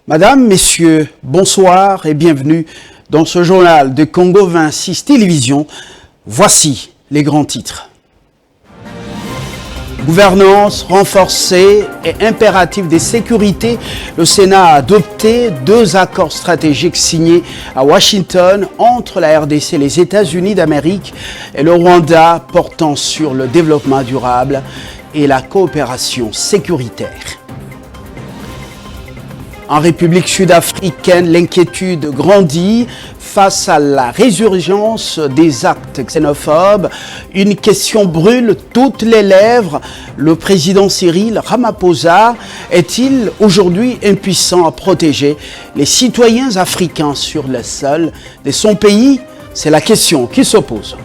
Madame, Messieurs, bonsoir et bienvenue dans ce journal de Congo 26 Télévision. Voici les grands titres. Gouvernance renforcée et impératif de sécurité, le Sénat a adopté 2 accords stratégiques signés à Washington entre la RDC, les États-Unis d'Amérique et le Rwanda portant sur le développement durable et la coopération sécuritaire. En République sud-africaine, l'inquiétude grandit face à la résurgence des actes xénophobes. Une question brûle toutes les lèvres. Le président Cyril Ramaphosa est-il aujourd'hui impuissant à protéger les citoyens africains sur le sol de son pays? C'est la question qui se pose.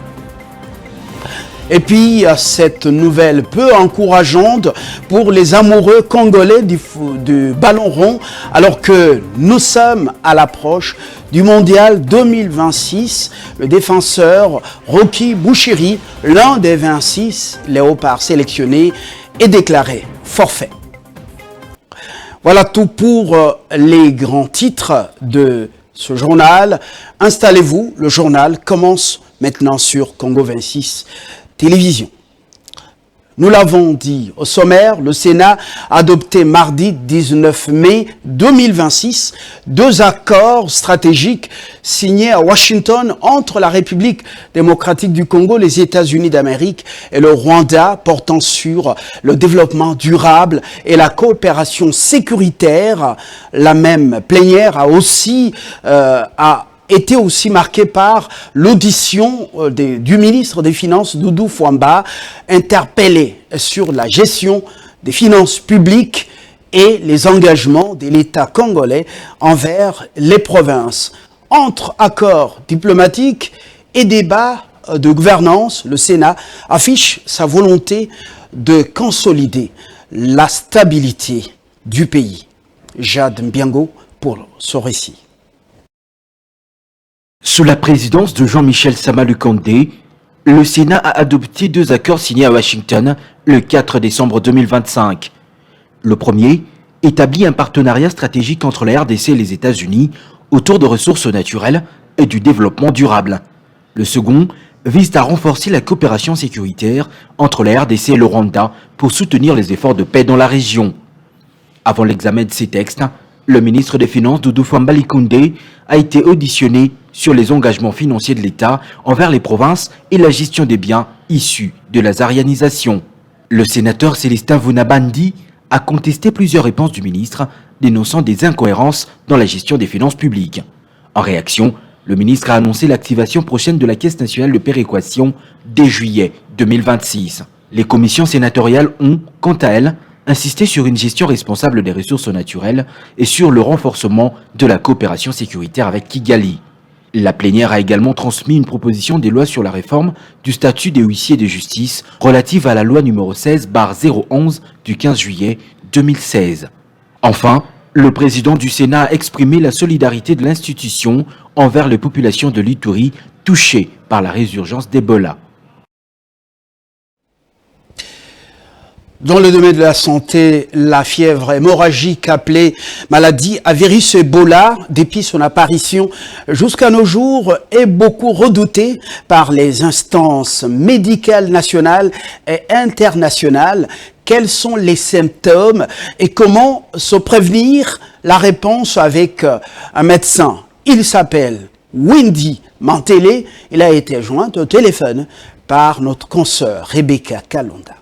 Et puis, cette nouvelle peu encourageante pour les amoureux congolais du ballon rond, alors que nous sommes à l'approche du mondial 2026. Le défenseur Rocky Bouchiri, l'un des 26 léopards sélectionnés, est déclaré forfait. Voilà tout pour les grands titres de ce journal. Installez-vous, le journal commence maintenant sur Congo 26 Télévision. Nous l'avons dit au sommaire, le Sénat a adopté mardi 19 mai 2026 2 accords stratégiques signés à Washington entre la République démocratique du Congo, les États-Unis d'Amérique et le Rwanda portant sur le développement durable et la coopération sécuritaire. La même plénière a aussi été aussi marqué par l'audition du ministre des Finances, Doudou Fwamba, interpellé sur la gestion des finances publiques et les engagements de l'État congolais envers les provinces. Entre accords diplomatiques et débats de gouvernance, le Sénat affiche sa volonté de consolider la stabilité du pays. Jade Mbiango pour ce récit. Sous la présidence de Jean-Michel Sama Lukonde, le Sénat a adopté 2 accords signés à Washington le 4 décembre 2025. Le premier établit un partenariat stratégique entre la RDC et les États-Unis autour de ressources naturelles et du développement durable. Le second vise à renforcer la coopération sécuritaire entre la RDC et le Rwanda pour soutenir les efforts de paix dans la région. Avant l'examen de ces textes, le ministre des Finances, Doudou Fwamba Likonde, a été auditionné sur les engagements financiers de l'État envers les provinces et la gestion des biens issus de la zarianisation. Le sénateur Célestin Vunabandi a contesté plusieurs réponses du ministre, dénonçant des incohérences dans la gestion des finances publiques. En réaction, le ministre a annoncé l'activation prochaine de la Caisse nationale de péréquation dès juillet 2026. Les commissions sénatoriales ont, quant à elles, insisté sur une gestion responsable des ressources naturelles et sur le renforcement de la coopération sécuritaire avec Kigali. La plénière a également transmis une proposition des lois sur la réforme du statut des huissiers de justice relative à la loi numéro 16/011 du 15 juillet 2016. Enfin, le président du Sénat a exprimé la solidarité de l'institution envers les populations de l'Ituri touchées par la résurgence d'Ebola. Dans le domaine de la santé, la fièvre hémorragique appelée maladie à virus Ebola, depuis son apparition jusqu'à nos jours, est beaucoup redoutée par les instances médicales nationales et internationales. Quels sont les symptômes et comment se prévenir? La réponse avec un médecin. Il s'appelle Wendy Mantelé. Il a été joint au téléphone par notre consoeur Rebecca Kalonda.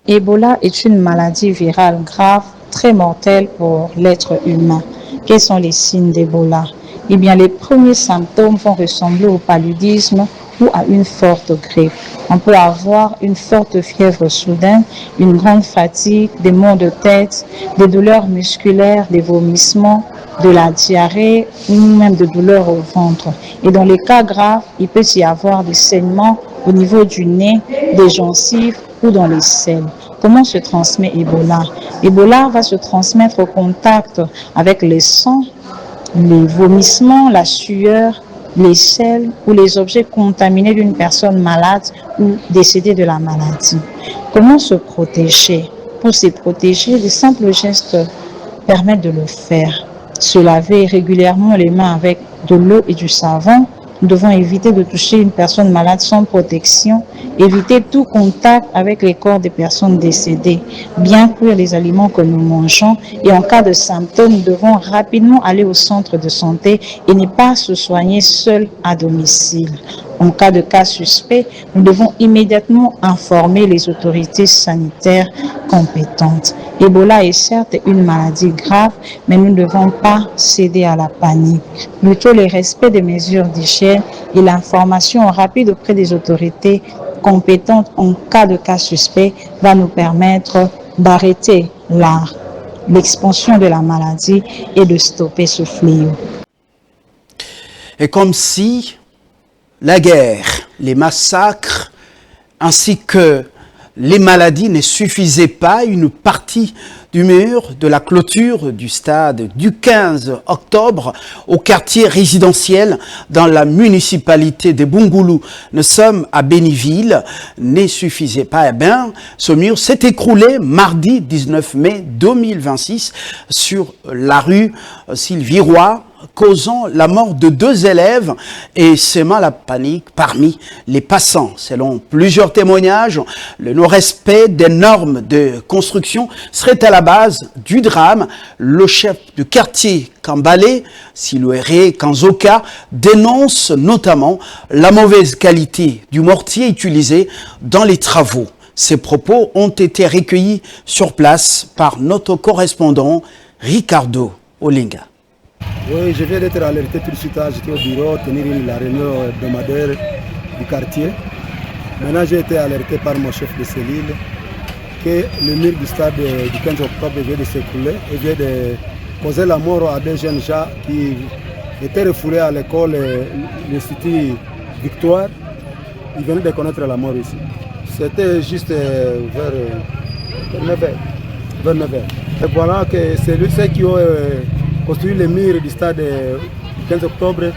Ebola est une maladie virale grave, très mortelle pour l'être humain. Quels sont les signes d'Ebola? Eh bien, les premiers symptômes vont ressembler au paludisme ou à une forte grippe. On peut avoir une forte fièvre soudaine, une grande fatigue, des maux de tête, des douleurs musculaires, des vomissements, de la diarrhée ou même de douleurs au ventre. Et dans les cas graves, il peut y avoir des saignements au niveau du nez, des gencives ou dans les selles. Comment se transmet Ebola? Ebola va se transmettre au contact avec les sangs, les vomissements, la sueur, les selles ou les objets contaminés d'une personne malade ou décédée de la maladie. Comment se protéger? Pour se protéger, les simples gestes permettent de le faire. se laver régulièrement les mains avec de l'eau et du savon. Nous devons éviter de toucher une personne malade sans protection, éviter tout contact avec les corps des personnes décédées, bien cuire les aliments que nous mangeons et en cas de symptômes, nous devons rapidement aller au centre de santé et ne pas se soigner seul à domicile. En cas de cas suspect, nous devons immédiatement informer les autorités sanitaires compétentes. Ebola est certes une maladie grave, mais nous ne devons pas céder à la panique. Plutôt le respect des mesures d'hygiène et l'information rapide auprès des autorités compétentes en cas de cas suspect va nous permettre d'arrêter l'expansion de la maladie et de stopper ce fléau. Et comme si la guerre, les massacres, ainsi que les maladies ne suffisaient pas, une partie du mur de la clôture du stade du 15 octobre au quartier résidentiel dans la municipalité de Bungulu. Nous sommes à Béniville, ne suffisait pas. Eh bien, ce mur s'est écroulé mardi 19 mai 2026 sur la rue Sylvie Roy, causant la mort de 2 élèves et sémant la panique parmi les passants. Selon plusieurs témoignages, le non-respect des normes de construction serait à la base du drame. Le chef du quartier Kambale, Silouéré Kanzoka, dénonce notamment la mauvaise qualité du mortier utilisé dans les travaux. Ces propos ont été recueillis sur place par notre correspondant Ricardo Olinga. Oui, je viens d'être alerté tout de suite. J'étais au bureau, tenir la réunion hebdomadaire du quartier. Maintenant, j'ai été alerté par mon chef de cellule que le mur du stade du 15 octobre vient de s'écrouler et vient de causer la mort à 2 jeunes gens qui étaient refoulés à l'école, l'Institut Victoire. Ils venaient de connaître la mort ici. C'était juste vers 9h. Et voilà que c'est ceux qui ont construit les murs du stade du 15 octobre.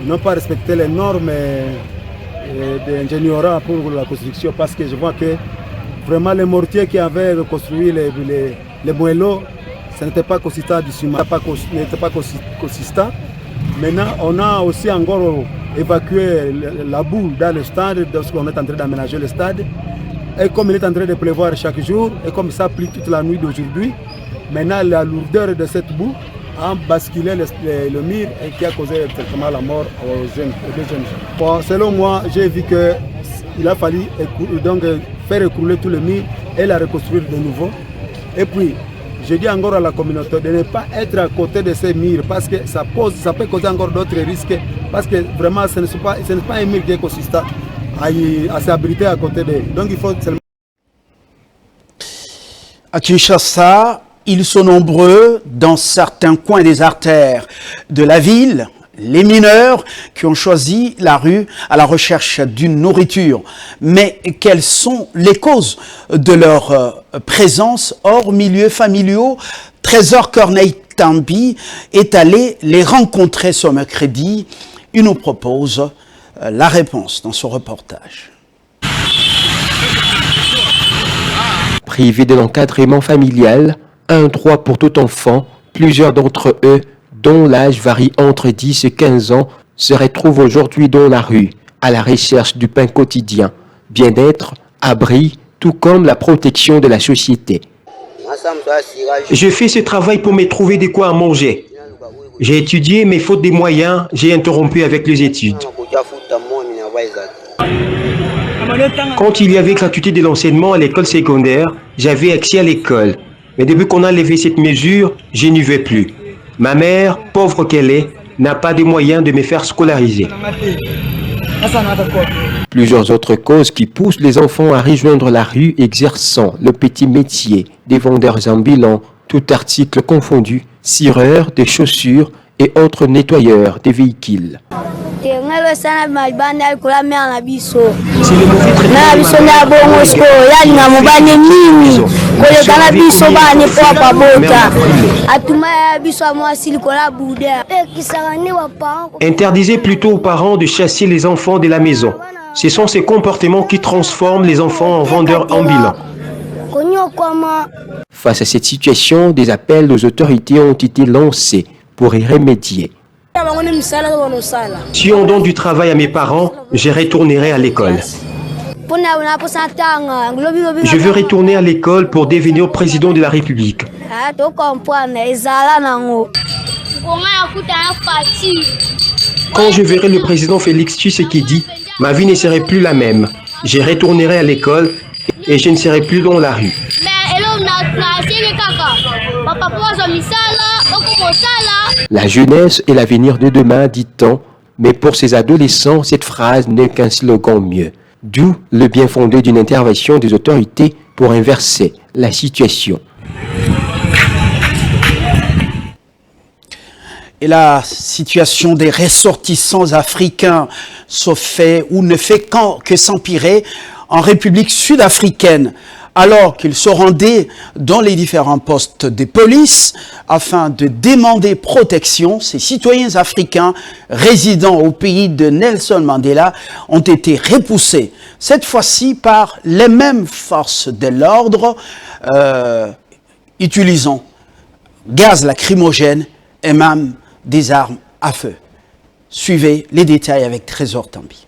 Ils n'ont pas respecté les normes d'ingénierie pour la construction parce que je vois que vraiment les mortiers qui avaient construit les moelleaux, ça n'était pas consistant du ciment, n'était pas consistant. Maintenant, on a aussi encore évacué la boue dans le stade lorsqu'on est en train d'aménager le stade. Et comme il est en train de pleuvoir chaque jour, et comme ça plie toute la nuit d'aujourd'hui, maintenant la lourdeur de cette boue a basculé le mur et qui a causé effectivement la mort aux 2 jeunes gens. Bon, selon moi, j'ai vu qu'il a fallu donc faire écrouler tout le mur et la reconstruire de nouveau. Et puis, je dis encore à la communauté de ne pas être à côté de ces murs parce que ça peut causer encore d'autres risques parce que vraiment ce n'est pas un mur qui est consistant à s'abriter à côté d'eux. Donc il faut seulement... À Kinshasa, ils sont nombreux dans certains coins des artères de la ville. Les mineurs qui ont choisi la rue à la recherche d'une nourriture. Mais quelles sont les causes de leur présence hors milieux familiaux? Trésor Corneille Tambi est allé les rencontrer ce mercredi. Il nous propose la réponse dans son reportage. Privés de l'encadrement familial, un droit pour tout enfant, plusieurs d'entre eux, dont l'âge varie entre 10 et 15 ans, se retrouvent aujourd'hui dans la rue, à la recherche du pain quotidien, bien-être, abri, tout comme la protection de la société. Je fais ce travail pour me trouver de quoi à manger. J'ai étudié, mais faute des moyens, j'ai interrompu avec les études. Quand il y avait gratuité de l'enseignement à l'école secondaire, j'avais accès à l'école. Mais depuis qu'on a levé cette mesure, je n'y vais plus. Ma mère, pauvre qu'elle est, n'a pas de moyens de me faire scolariser. Plusieurs autres causes qui poussent les enfants à rejoindre la rue exerçant le petit métier des vendeurs ambulants, tout article confondu, cireurs des chaussures et autres nettoyeurs des véhicules. Interdisez plutôt aux parents de chasser les enfants de la maison. Ce sont ces comportements qui transforment les enfants en vendeurs ambulants. Face à cette situation, des appels aux autorités ont été lancés pour y remédier. Si on donne du travail à mes parents, je retournerai à l'école. Je veux retourner à l'école pour devenir président de la République. Quand je verrai le président Félix Tshisekedi, ma vie ne serait plus la même. Je retournerai à l'école et je ne serai plus dans la rue. La jeunesse est l'avenir de demain, dit-on, mais pour ces adolescents, cette phrase n'est qu'un slogan mieux. D'où le bien fondé d'une intervention des autorités pour inverser la situation. Et la situation des ressortissants africains ne fait que s'empirer en République sud-africaine, alors qu'ils se rendaient dans les différents postes de police afin de demander protection. Ces citoyens africains résidant au pays de Nelson Mandela ont été repoussés, cette fois-ci par les mêmes forces de l'ordre, utilisant gaz lacrymogène et même des armes à feu. Suivez les détails avec Trésor Tambi.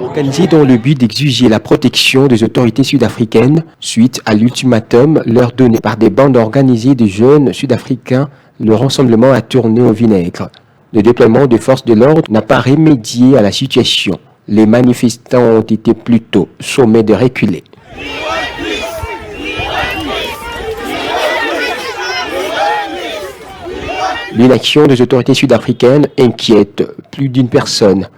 Organisé dans le but d'exiger la protection des autorités sud-africaines suite à l'ultimatum leur donné par des bandes organisées de jeunes sud-africains, le rassemblement a tourné au vinaigre. Le déploiement des forces de l'ordre n'a pas remédié à la situation. Les manifestants ont été plutôt sommés de reculer. L'inaction des autorités sud-africaines inquiète plus d'une personne.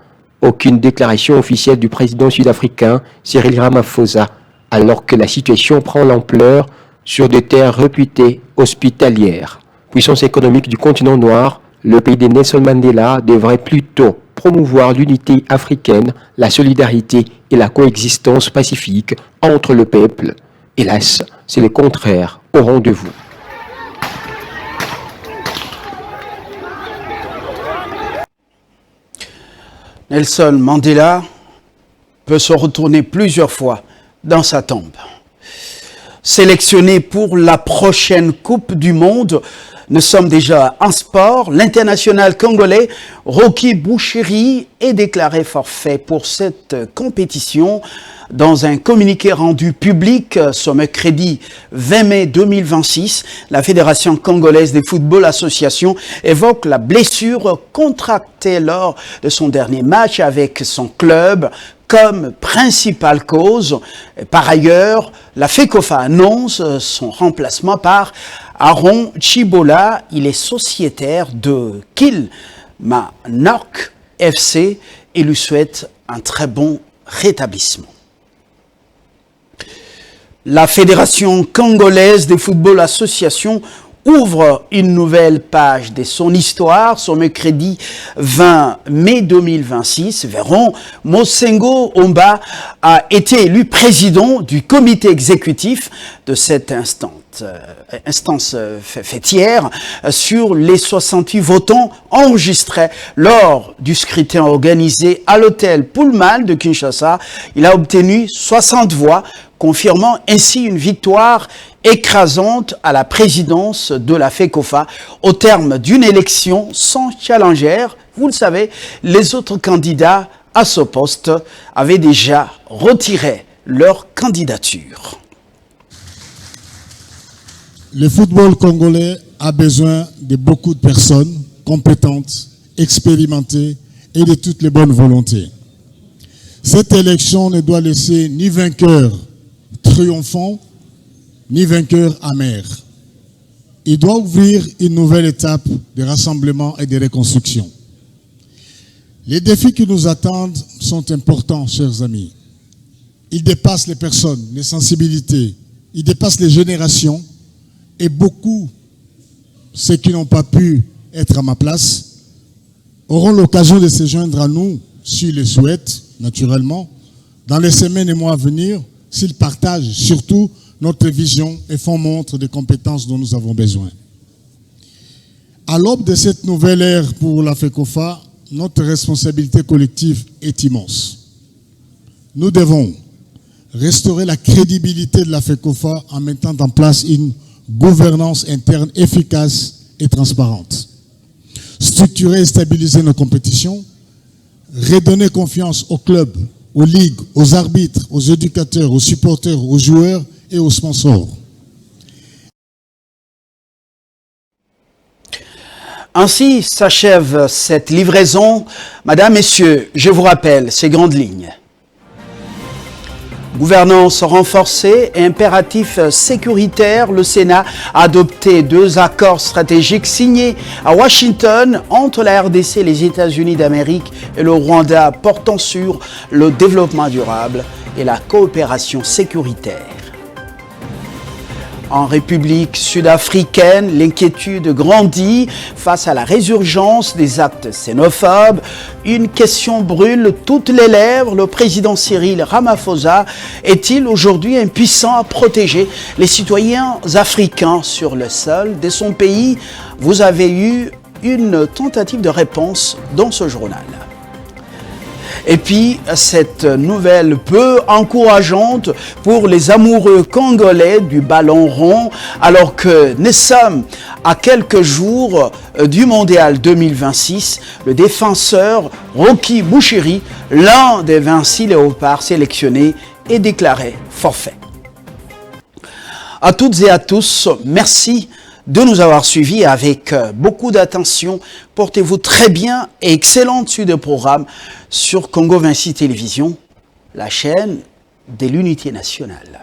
Aucune déclaration officielle du président sud-africain Cyril Ramaphosa, alors que la situation prend l'ampleur sur des terres réputées hospitalières. Puissance économique du continent noir, le pays de Nelson Mandela devrait plutôt promouvoir l'unité africaine, la solidarité et la coexistence pacifique entre le peuple. Hélas, c'est le contraire au rendez-vous. Nelson Mandela peut se retourner plusieurs fois dans sa tombe. Sélectionné pour la prochaine Coupe du Monde, nous sommes déjà en sport. L'international congolais Rocky Boucheri est déclaré forfait pour cette compétition. Dans un communiqué rendu public ce mercredi 20 mai 2026, la Fédération congolaise de football association évoque la blessure contractée lors de son dernier match avec son club comme principale cause. Par ailleurs, la FECOFA annonce son remplacement par Aaron Chibola. Il est sociétaire de Kilmarnock FC et lui souhaite un très bon rétablissement. La Fédération congolaise de football association ouvre une nouvelle page de son histoire. Ce mercredi 20 mai 2026, Véron Mosengo Omba a été élu président du comité exécutif de cette instance fêtière sur les 68 votants enregistrés lors du scrutin organisé à l'hôtel Pullman de Kinshasa. Il a obtenu 60 voix, confirmant ainsi une victoire écrasante à la présidence de la FECOFA au terme d'une élection sans challenger. Vous le savez, les autres candidats à ce poste avaient déjà retiré leur candidature. Le football congolais a besoin de beaucoup de personnes compétentes, expérimentées et de toutes les bonnes volontés. Cette élection ne doit laisser ni vainqueur triomphant, ni vainqueur amer. Il doit ouvrir une nouvelle étape de rassemblement et de reconstruction. Les défis qui nous attendent sont importants, chers amis. Ils dépassent les personnes, les sensibilités, ils dépassent les générations et beaucoup, ceux qui n'ont pas pu être à ma place, auront l'occasion de se joindre à nous, s'ils le souhaitent, naturellement, dans les semaines et mois à venir, s'ils partagent surtout notre vision et font montre des compétences dont nous avons besoin. À l'aube de cette nouvelle ère pour la FECOFA, notre responsabilité collective est immense. Nous devons restaurer la crédibilité de la FECOFA en mettant en place une gouvernance interne efficace et transparente. Structurer et stabiliser nos compétitions, redonner confiance aux clubs, aux ligues, aux arbitres, aux éducateurs, aux supporters, aux joueurs et aux sponsors. Ainsi s'achève cette livraison. Madame, Messieurs, je vous rappelle ces grandes lignes. Gouvernance renforcée et impératif sécuritaire, le Sénat a adopté 2 accords stratégiques signés à Washington entre la RDC, les États-Unis d'Amérique et le Rwanda portant sur le développement durable et la coopération sécuritaire. En République sud-africaine, l'inquiétude grandit face à la résurgence des actes xénophobes. Une question brûle toutes les lèvres. Le président Cyril Ramaphosa est-il aujourd'hui impuissant à protéger les citoyens africains sur le sol de son pays? Vous avez eu une tentative de réponse dans ce journal. Et puis, cette nouvelle peu encourageante pour les amoureux congolais du ballon rond, alors que nous sommes à quelques jours du Mondial 2026, le défenseur Rocky Bouchiri, l'un des 26 léopards sélectionnés, est déclaré forfait. À toutes et à tous, merci de nous avoir suivis avec beaucoup d'attention. Portez-vous très bien et excellente suite de programme sur Congo 26 Télévision, la chaîne de l'unité nationale.